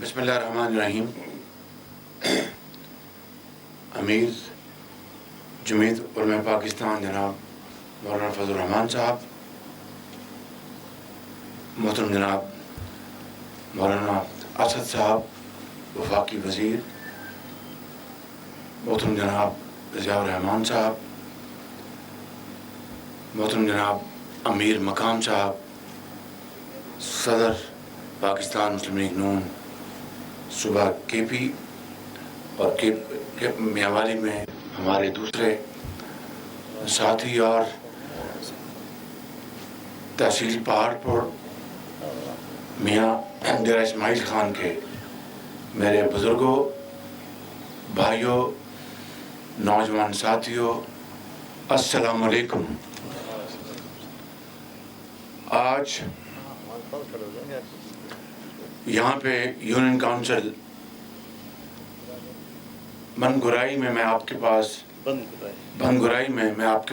بسم اللہ الرحمن الرحیم. امیر جمعیت علماء پاکستان جناب مولانا فضل الرحمان صاحب، محترم جناب مولانا اسد صاحب وفاقی وزیر، محترم جناب ضیاء الرحمان صاحب، محترم جناب امیر مقام صاحب، صدر پاکستان مسلم لیگ نون صوبہ کے پی اور میاوالی میں ہمارے دوسرے ساتھی اور تحصیل پہاڑپور میاں ڈیرہ اسماعیل خان کے میرے بزرگوں، بھائیوں، نوجوان ساتھیوں، السلام علیکم. آج یہاں پہ یونین کونسل بنگرائی میں میں آپ کے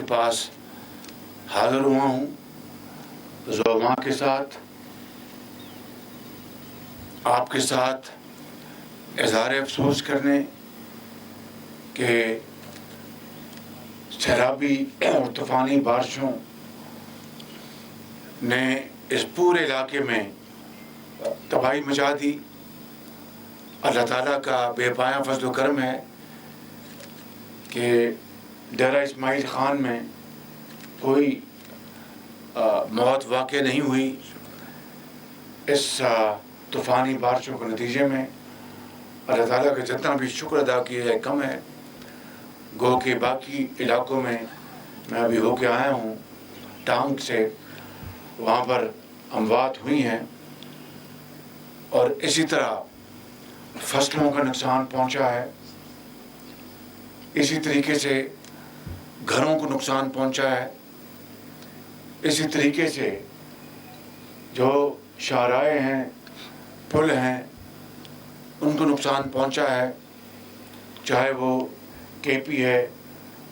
پاس حاضر ہوا ہوں زعماء کے ساتھ، آپ کے ساتھ اظہار افسوس کرنے کہ سیلابی اور طوفانی بارشوں نے اس پورے علاقے میں تباہی مچا دی. اللہ تعالیٰ کا بے پایہ فضل و کرم ہے کہ ڈیرہ اسماعیل خان میں کوئی موت واقع نہیں ہوئی اس طوفانی بارشوں کے نتیجے میں. اللہ تعالیٰ کا جتنا بھی شکر ادا کیا ہے کم ہے. گو کہ باقی علاقوں میں ابھی ہو کے آیا ہوں ٹانگ سے، وہاں پر اموات ہوئی ہیں اور اسی طرح فصلوں کا نقصان پہنچا ہے، اسی طریقے سے گھروں کو نقصان پہنچا ہے، اسی طریقے سے جو شاہراہیں ہیں، پل ہیں، ان کو نقصان پہنچا ہے، چاہے وہ کے پی ہے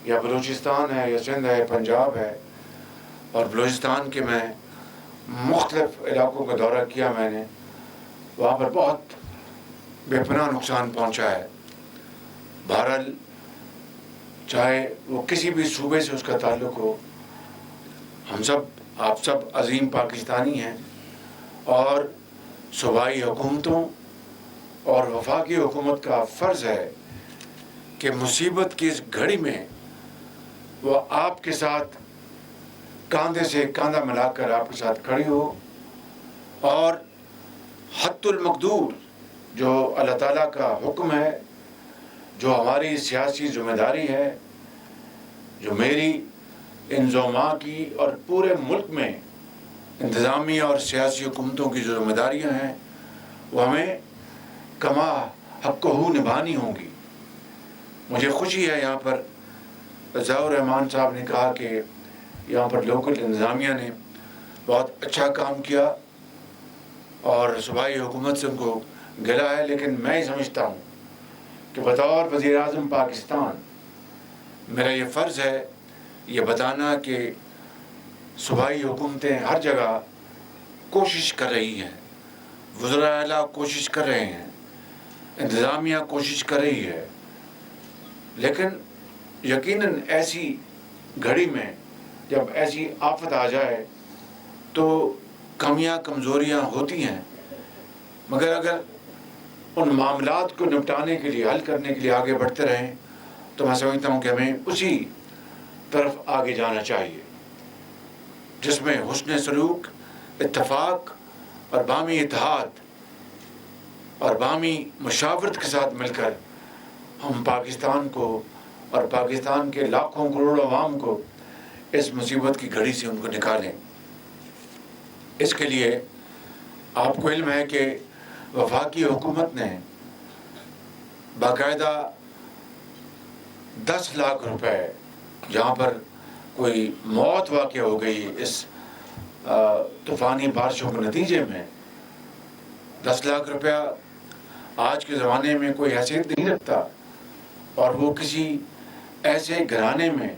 یا بلوچستان ہے یا سندھ ہے، پنجاب ہے. اور بلوچستان کے میں مختلف علاقوں کا دورہ کیا میں نے، وہاں پر بہت بے پناہ نقصان پہنچا ہے. بہرحال چاہے وہ کسی بھی صوبے سے اس کا تعلق ہو، آپ سب عظیم پاکستانی ہیں اور صوبائی حکومتوں اور وفاقی حکومت کا فرض ہے کہ مصیبت کی اس گھڑی میں وہ آپ کے ساتھ کاندھے سے کاندھا ملا کر آپ کے ساتھ کھڑی ہو اور حد المقدور جو اللہ تعالیٰ کا حکم ہے، جو ہماری سیاسی ذمہ داری ہے، جو میری ان زعماء کی اور پورے ملک میں انتظامی اور سیاسی حکومتوں کی جو ذمہ داریاں ہیں، وہ ہمیں کما حق ہو نبھانی ہوں گی. مجھے خوشی ہے یہاں پر ضیاء الرحمان صاحب نے کہا کہ یہاں پر لوکل انتظامیہ نے بہت اچھا کام کیا اور صوبائی حکومت سے ان کو گلا ہے، لیکن میں ہی سمجھتا ہوں کہ بطور وزیر اعظم پاکستان میرا یہ فرض ہے یہ بتانا کہ صوبائی حکومتیں ہر جگہ کوشش کر رہی ہیں، وزراء اعلیٰ کوشش کر رہے ہیں، انتظامیہ کوشش کر رہی ہے، لیکن یقیناً ایسی گھڑی میں جب ایسی آفت آ جائے تو کمیاں کمزوریاں ہوتی ہیں، مگر اگر ان معاملات کو نپٹانے کے لیے، حل کرنے کے لیے آگے بڑھتے رہیں تو میں سمجھتا ہوں کہ ہمیں اسی طرف آگے جانا چاہیے جس میں حسن سلوک، اتفاق اور باہمی اتحاد اور باہمی مشاورت کے ساتھ مل کر ہم پاکستان کو اور پاکستان کے لاکھوں کروڑوں عوام کو اس مصیبت کی گھڑی سے ان کو نکالیں. اس کے لیے آپ کو علم ہے کہ وفاقی حکومت نے باقاعدہ 10 لاکھ روپے جہاں پر کوئی موت واقع ہو گئی اس طوفانی بارشوں کے نتیجے میں، 10 لاکھ روپیہ آج کے زمانے میں کوئی حیثیت نہیں رکھتا، اور وہ کسی ایسے گھرانے میں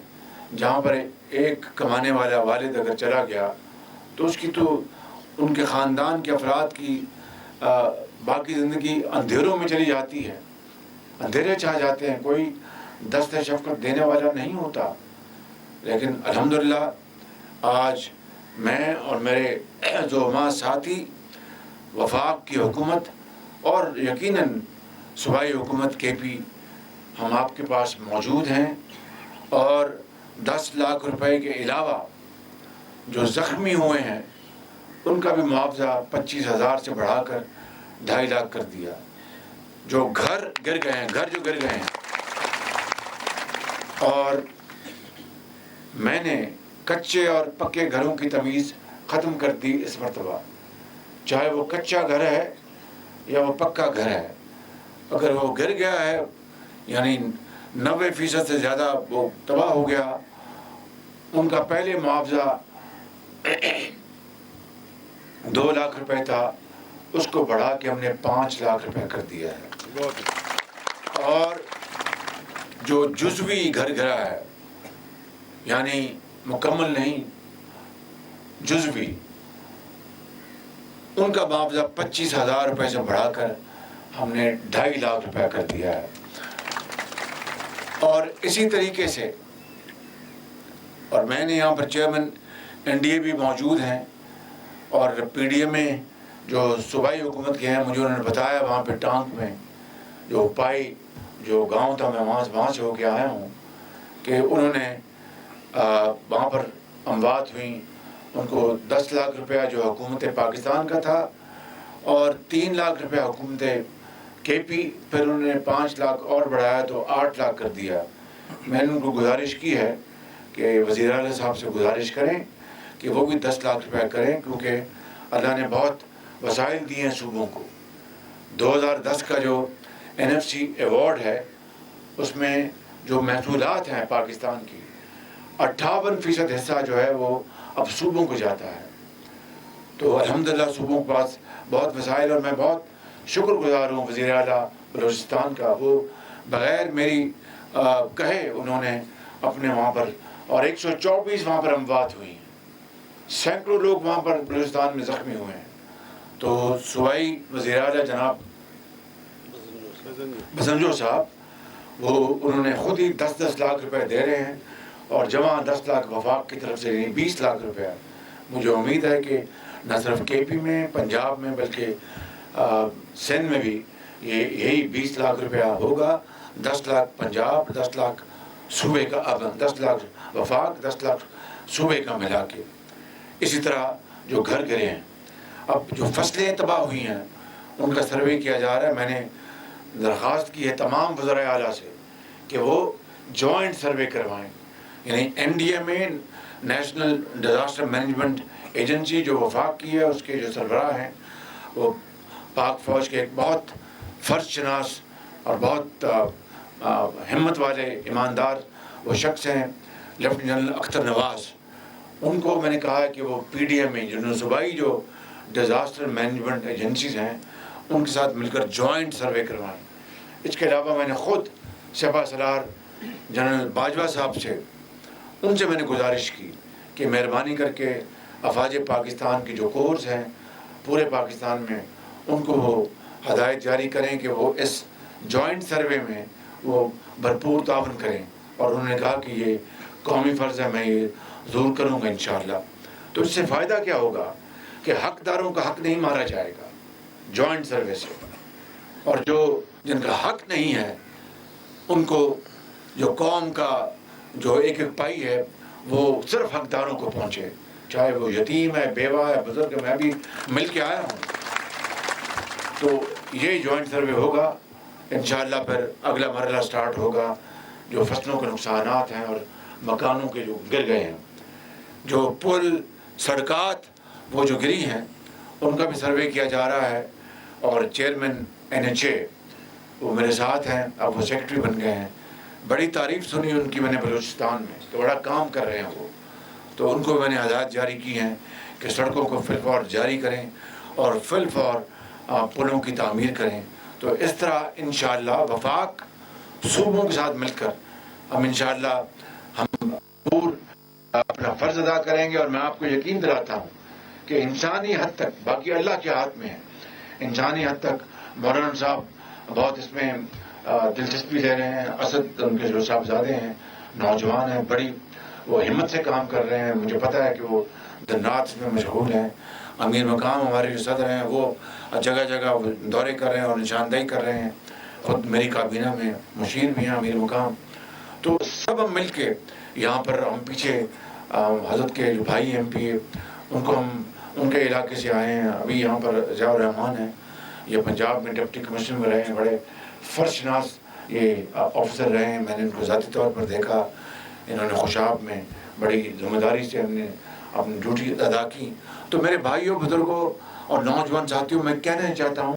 جہاں پر ایک کمانے والا والد اگر چلا گیا تو اس کی تو ان کے خاندان کے افراد کی باقی زندگی اندھیروں میں چلی جاتی ہے، اندھیرے چھا جاتے ہیں، کوئی دست شفقت دینے والا نہیں ہوتا. لیکن الحمدللہ آج میں اور میرے جو ہمارے ساتھی وفاق کی حکومت اور یقیناً صوبائی حکومت کے بھی ہم آپ کے پاس موجود ہیں، اور 10 لاکھ روپے کے علاوہ جو زخمی ہوئے ہیں ان کا بھی معاوضہ 25,000 سے بڑھا کر 2.5 لاکھ کر دیا. جو گھر گر گئے ہیں اور میں نے کچے اور پکے گھروں کی تمیز ختم کر دی اس مرتبہ. چاہے وہ کچا گھر ہے یا وہ پکا گھر ہے، اگر وہ گر گیا ہے یعنی 90% سے زیادہ وہ تباہ ہو گیا، ان کا پہلے معاوضہ 2 لاکھ روپے تھا، اس کو بڑھا کے ہم نے 5 لاکھ روپے کر دیا ہے. اور جو جزوی گھر گرا ہے یعنی مکمل نہیں جزوی، ان کا معاوضہ 25,000 روپے سے بڑھا کر ہم نے 2.5 لاکھ روپے کر دیا ہے. اور اسی طریقے سے، اور میں نے یہاں پر چیئرمین NDA بھی موجود ہیں، اور PDA میں جو صوبائی حکومت کے ہیں، مجھے انہوں نے بتایا وہاں پہ ٹانک میں جو پائی جو گاؤں تھا، میں وہاں سے ہو کے آیا ہوں، کہ انہوں نے وہاں پر اموات ہوئیں، ان کو 10 لاکھ روپیہ جو حکومت پاکستان کا تھا اور 3 لاکھ روپیہ حکومت KP، پھر انہوں نے 5 لاکھ اور بڑھایا تو 8 لاکھ کر دیا. میں نے ان کو گزارش کی ہے کہ وزیر اعلیٰ صاحب سے گزارش کریں کہ وہ بھی 10 لاکھ روپیہ کریں، کیونکہ اللہ نے بہت وسائل دیے ہیں صوبوں کو. 2010 کا جو NFC ایوارڈ ہے، اس میں جو محصولات ہیں پاکستان کی 58% حصہ جو ہے وہ اب صوبوں کو جاتا ہے. تو الحمدللہ صوبوں کے پاس بہت وسائل، اور میں بہت شکر گزار ہوں وزیر اعلیٰ بلوچستان کا. وہ بغیر میری کہے انہوں نے اپنے وہاں پر، اور 124 وہاں پر اموات ہوئی ہیں، سینکڑوں لوگ وہاں پر بلوچستان میں زخمی ہوئے ہیں. تو صوبائی وزیر اعلیٰ جناب بزنجو صاحب، وہ انہوں نے خود ہی 10 لاکھ روپے دے رہے ہیں، اور جمع 10 لاکھ وفاق کی طرف سے 20 لاکھ روپے. مجھے امید ہے کہ نہ صرف KP میں، پنجاب میں، بلکہ سندھ میں بھی یہی 20 لاکھ روپیہ ہوگا. 10 لاکھ پنجاب، 10 لاکھ صوبے کا، 10 لاکھ وفاق، 10 لاکھ صوبے کا ملا کے. اسی طرح جو گھر گرے ہیں، اب جو فصلیں تباہ ہوئی ہیں ان کا سروے کیا جا رہا ہے. میں نے درخواست کی ہے تمام وزرائے اعلیٰ سے کہ وہ جوائنٹ سروے کروائیں. یعنی NDA میں نیشنل ڈیزاسٹر مینجمنٹ ایجنسی جو وفاق کی ہے، اس کے جو سربراہ ہیں وہ پاک فوج کے ایک بہت فرض شناس اور بہت ہمت والے ایماندار وہ شخص ہیں، لیفٹیننٹ جنرل اختر نواز. ان کو میں نے کہا ہے کہ وہ PDA میں جو صوبائی جو ڈیزاسٹر مینجمنٹ ایجنسیز ہیں ان کے ساتھ مل کر جوائنٹ سروے کروائیں. اس کے علاوہ میں نے خود سپہ سالار جنرل باجوہ صاحب سے، ان سے میں نے گزارش کی کہ مہربانی کر کے افواج پاکستان کی جو کورس ہیں پورے پاکستان میں، ان کو وہ ہدایت جاری کریں کہ وہ اس جوائنٹ سروے میں وہ بھرپور تعاون کریں. اور انہوں نے کہا کہ یہ قومی فرض ہے، میں یہ ضرور کروں گا انشاءاللہ. تو اس سے فائدہ کیا ہوگا کہ حقداروں کا حق نہیں مارا جائے گا جوائنٹ سروے سے، اور جو جن کا حق نہیں ہے ان کو، جو قوم کا جو ایک پائی ہے، وہ صرف حقداروں کو پہنچے، چاہے وہ یتیم ہے، بیوہ ہے، بزرگ ہے. میں بھی مل کے آیا ہوں. تو یہ جوائنٹ سروے ہوگا انشاءاللہ. پھر اگلا مرحلہ سٹارٹ ہوگا، جو فصلوں کے نقصانات ہیں اور مکانوں کے جو گر گئے ہیں، جو پل، سڑکات وہ جو گری ہیں، ان کا بھی سروے کیا جا رہا ہے. اور چیئرمین NHA وہ میرے ساتھ ہیں، اب وہ سیکرٹری بن گئے ہیں. بڑی تعریف سنی ان کی میں نے بلوچستان میں کہ بڑا کام کر رہے ہیں وہ. تو ان کو میں نے ہدایت جاری کی ہیں کہ سڑکوں کو فی الفور جاری کریں اور فی الفور پلوں کی تعمیر کریں. تو اس طرح انشاءاللہ وفاق صوبوں کے ساتھ مل کر ہم انشاءاللہ ہم اپنا فرض ادا کریں گے. اور میں آپ کو یقین دلاتا ہوں کہ انسانی حد تک باقی اللہ کے ہاتھ میں ہے. انسانی حد تک مولانا صاحب بہت اس میں دلچسپی لے رہے ہیں. اسد ان کے جو صاحبزادے ہیں نوجوان ہیں, بڑی وہ ہمت سے کام کر رہے ہیں. مجھے پتا ہے کہ وہ دن رات میں مشغول ہیں. امیر مقام ہمارے جو صدر ہیں وہ جگہ جگہ دورے کر رہے ہیں اور نشاندہی کر رہے ہیں. خود میری کابینہ میں مشیر بھی ہیں امیر مقام. تو سب ہم مل کے یہاں پر ہم پیچھے حضرت کے جو بھائی ایم پی ان کو ہم ان کے علاقے سے آئے ہیں. ابھی یہاں پر ضیاء الرحمان ہیں, یہ پنجاب میں ڈپٹی کمشنر میں رہے ہیں, بڑے فرشناس یہ آفیسر رہے ہیں. میں نے ان کو ذاتی طور پر دیکھا, انہوں نے خوشاب میں بڑی ذمہ داری سے ہم نے اپنی ڈیوٹی ادا کی. تو میرے بھائیوں, بزرگوں اور نوجوان ساتھیوں, میں کہنا چاہتا ہوں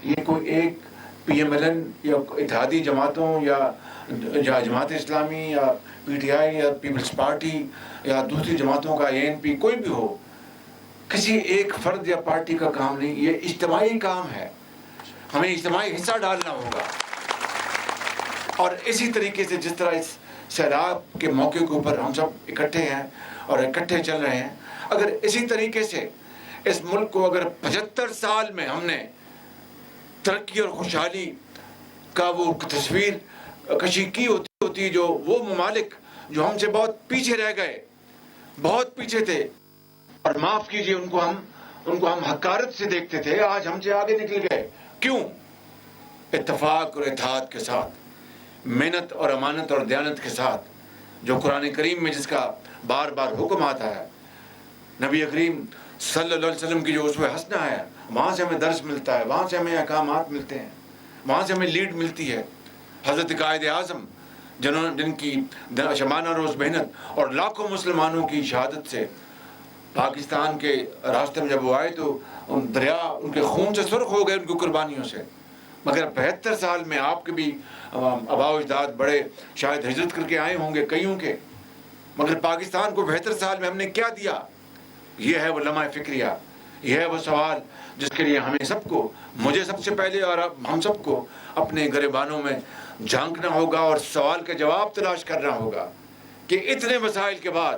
یہ کوئی ایک پی ایم ایل این یا اتحادی جماعتوں یا جماعت اسلامی یا پی ٹی آئی یا پیپلز پارٹی یا دوسری جماعتوں کا اے این پی کوئی بھی ہو, کسی ایک فرد یا پارٹی کا کام نہیں. یہ اجتماعی کام ہے, ہمیں اجتماعی حصہ ڈالنا ہوگا. اور اسی طریقے سے جس طرح اس سیلاب کے موقع کے اوپر ہم سب اکٹھے ہیں اور اکٹھے چل رہے ہیں, اگر اسی طریقے سے اس ملک کو اگر 75 سال میں ہم نے ترقی اور خوشحالی کا وہ تصویر کشی کی ہوتی جو وہ ممالک جو ہم سے بہت پیچھے رہ گئے, بہت پیچھے تھے, اور معاف کیجئے ان کو ہم حقارت سے دیکھتے تھے, آج ہم سے آگے نکل گئے. کیوں؟ اتفاق اور اتحاد کے ساتھ, محنت اور امانت اور دیانت کے ساتھ, جو قرآن کریم میں جس کا بار بار حکم آتا ہے, نبی کریم صلی اللہ علیہ وسلم کی جو اسوہ حسنہ ہے, وہاں سے ہمیں درس ملتا ہے, وہاں سے ہمیں احکامات ملتے ہیں, وہاں سے ہمیں لیڈ ملتی ہے. حضرت قائد اعظم جن کی شمانہ روز محنت اور لاکھوں مسلمانوں کی شہادت سے پاکستان کے راستے میں جب وہ آئے تو دریا ان کے خون سے سرخ ہو گئے, ان کی قربانیوں سے. مگر 72 سال میں آپ کے بھی آباء و اجداد بڑے شاید ہجرت کر کے آئے ہوں گے کئیوں کے, مگر پاکستان کو 72 سال میں ہم نے کیا دیا؟ یہ ہے وہ لمحہ فکریہ, یہ ہے وہ سوال جس کے لیے ہمیں سب کو, مجھے سب سے پہلے اور ہم سب کو اپنے گریبانوں میں جھانکنا ہوگا اور سوال کا جواب تلاش کرنا ہوگا کہ اتنے مسائل کے بعد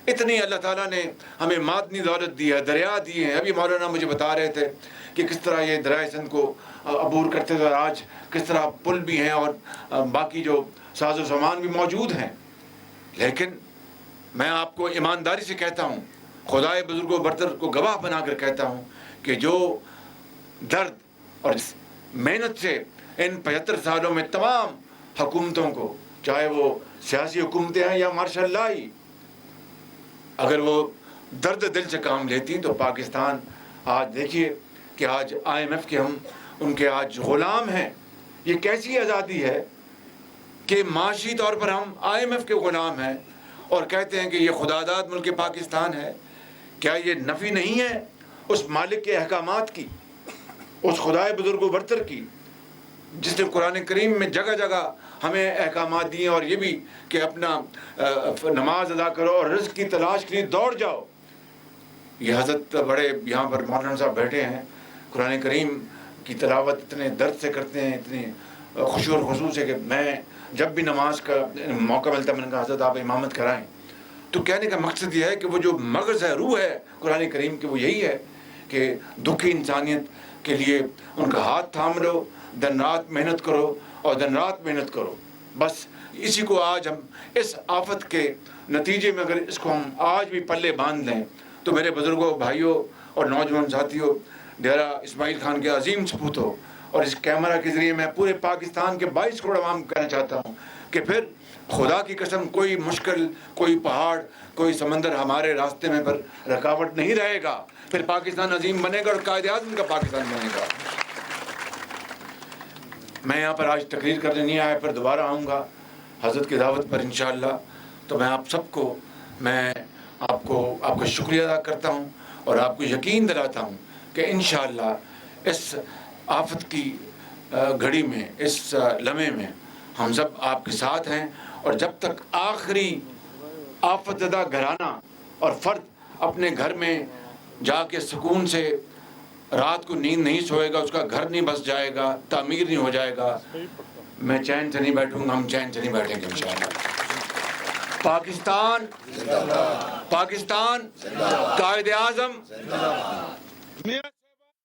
اتنی اللہ تعالیٰ نے ہمیں معدنی دولت دی ہے, دریا دیے ہیں. ابھی مولانا مجھے بتا رہے تھے کہ کس طرح یہ دریائے سندھ کو عبور کرتے تھے, اور آج کس طرح پل بھی ہیں اور باقی جو ساز و سامان بھی موجود ہیں. لیکن میں آپ کو ایمانداری سے کہتا ہوں, خدائے بزرگ و برتر کو گواہ بنا کر کہتا ہوں کہ جو درد اور محنت سے ان 75 سالوں میں تمام حکومتوں کو, چاہے وہ سیاسی حکومتیں ہیں یا ماشاء اللہ ہی, اگر وہ درد دل سے کام لیتی تو پاکستان آج دیکھیے کہ آج آئی ایم ایف کے ہم ان کے آج غلام ہیں. یہ کیسی آزادی ہے کہ معاشی طور پر ہم آئی ایم ایف کے غلام ہیں اور کہتے ہیں کہ یہ خداداد ملک پاکستان ہے. کیا یہ نفی نہیں ہے اس مالک کے احکامات کی, اس خدائے بزرگ و برتر کی, جس نے قرآن کریم میں جگہ جگہ ہمیں احکامات دیے, اور یہ بھی کہ اپنا نماز ادا کرو اور رزق کی تلاش کے لیے دوڑ جاؤ. یہ حضرت بڑے یہاں پر مولانا صاحب بیٹھے ہیں, قرآن کریم کی تلاوت اتنے درد سے کرتے ہیں, اتنے خشوع اور خضوع سے, کہ میں جب بھی نماز کا موقع ملتا ہے میں نے کہا حضرت آپ امامت کرائیں. تو کہنے کا مقصد یہ ہے کہ وہ جو مغز ہے, روح ہے قرآن کریم کی, وہ یہی ہے کہ دکھی انسانیت کے لیے ان کا ہاتھ تھام لو, دن رات محنت کرو اور دن رات محنت کرو. بس اسی کو آج ہم اس آفت کے نتیجے میں اگر اس کو ہم آج بھی پلے باندھ لیں تو میرے بزرگوں, بھائیوں اور نوجوان ساتھیوں, ڈیرہ اسماعیل خان کے عظیم سپوتوں, اور اس کیمرہ کے ذریعے میں پورے پاکستان کے 22 کروڑ عوام کو کہنا چاہتا ہوں کہ پھر خدا کی قسم کوئی مشکل, کوئی پہاڑ, کوئی سمندر ہمارے راستے میں پر رکاوٹ نہیں رہے گا. پھر پاکستان عظیم بنے گا اور قائد اعظم کا پاکستان بنے گا. میں یہاں پر آج تقریر کرنے نہیں آیا, پھر دوبارہ آؤں گا حضرت کی دعوت پر انشاءاللہ. تو میں آپ سب کو, میں آپ کا شکریہ ادا کرتا ہوں اور آپ کو یقین دلاتا ہوں کہ انشاءاللہ اس آفت کی گھڑی میں, اس لمحے میں ہم سب آپ کے ساتھ ہیں. اور جب تک آخری آفت زدہ گھرانہ اور فرد اپنے گھر میں جا کے سکون سے رات کو نیند نہیں سوئے گا, اس کا گھر نہیں بس جائے گا, تعمیر نہیں ہو جائے گا, میں چین سے نہیں بیٹھوں گا, ہم چین سے نہیں بیٹھیں گے انشاءاللہ. پاکستان قائد اعظم